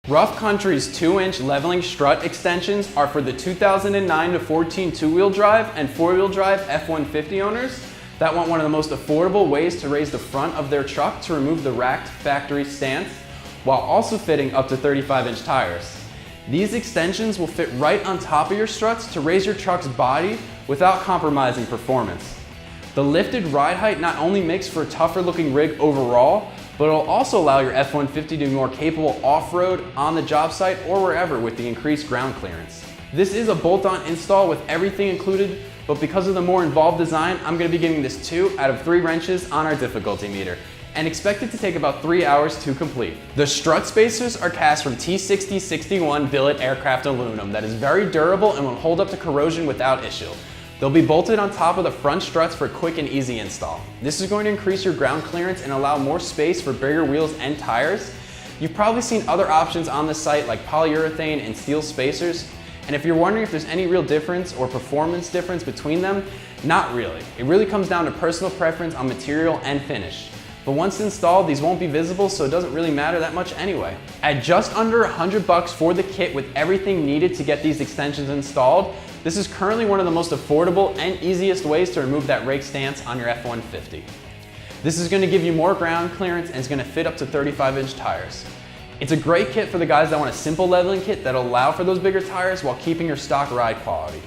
Rough Country's 2-inch leveling strut extensions are for the 2009 to 14 two-wheel drive and four-wheel drive F150 owners that want one of the most affordable ways to raise the front of their truck to remove the racked factory stance while also fitting up to 35-inch tires. These extensions will fit right on top of your struts to raise your truck's body without compromising performance. The lifted ride height not only makes for a tougher looking rig overall, but it'll also allow your F-150 to be more capable off-road, on the job site, or wherever with the increased ground clearance. This is a bolt-on install with everything included, but because of the more involved design, I'm going to be giving this 2 out of 3 wrenches on our difficulty meter, and expect it to take about 3 hours to complete. The strut spacers are cast from T6061 billet aircraft aluminum that is very durable and will hold up to corrosion without issue. They'll be bolted on top of the front struts for a quick and easy install. This is going to increase your ground clearance and allow more space for bigger wheels and tires. You've probably seen other options on the site like polyurethane and steel spacers, and if you're wondering if there's any real difference or performance difference between them, not really. It really comes down to personal preference on material and finish. But once installed, these won't be visible, so it doesn't really matter that much anyway. At just under $100 for the kit with everything needed to get these extensions installed, this is currently one of the most affordable and easiest ways to remove that rake stance on your F-150. This is going to give you more ground clearance and it's going to fit up to 35-inch tires. It's a great kit for the guys that want a simple leveling kit that'll allow for those bigger tires while keeping your stock ride quality.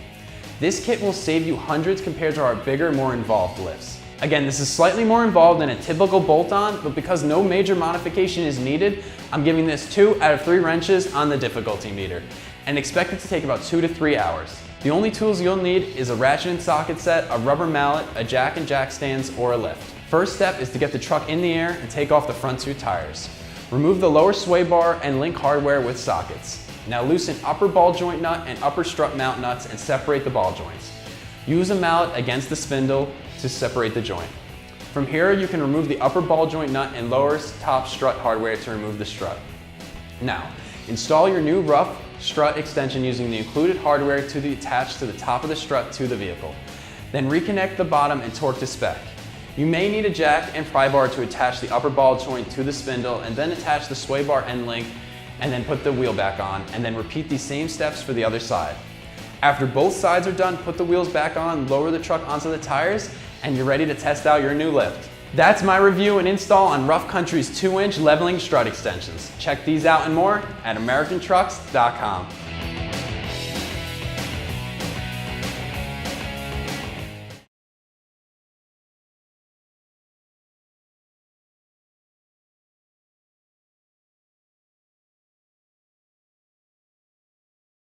This kit will save you hundreds compared to our bigger, more involved lifts. Again, this is slightly more involved than a typical bolt-on, but because no major modification is needed, I'm giving this 2 out of 3 wrenches on the difficulty meter, and expect it to take about 2 to 3 hours. The only tools you'll need is a ratchet and socket set, a rubber mallet, a jack and jack stands, or a lift. First step is to get the truck in the air and take off the front 2 tires. Remove the lower sway bar and link hardware with sockets. Now loosen upper ball joint nut and upper strut mount nuts and separate the ball joints. Use a mallet against the spindle to separate the joint. From here, you can remove the upper ball joint nut and lower top strut hardware to remove the strut. Now, install your new rough strut extension using the included hardware to be attached to the top of the strut to the vehicle. Then reconnect the bottom and torque to spec. You may need a jack and pry bar to attach the upper ball joint to the spindle and then attach the sway bar end link and then put the wheel back on, and then repeat these same steps for the other side. After both sides are done, put the wheels back on, lower the truck onto the tires, and you're ready to test out your new lift. That's my review and install on Rough Country's 2-inch leveling strut extensions. Check these out and more at AmericanTrucks.com.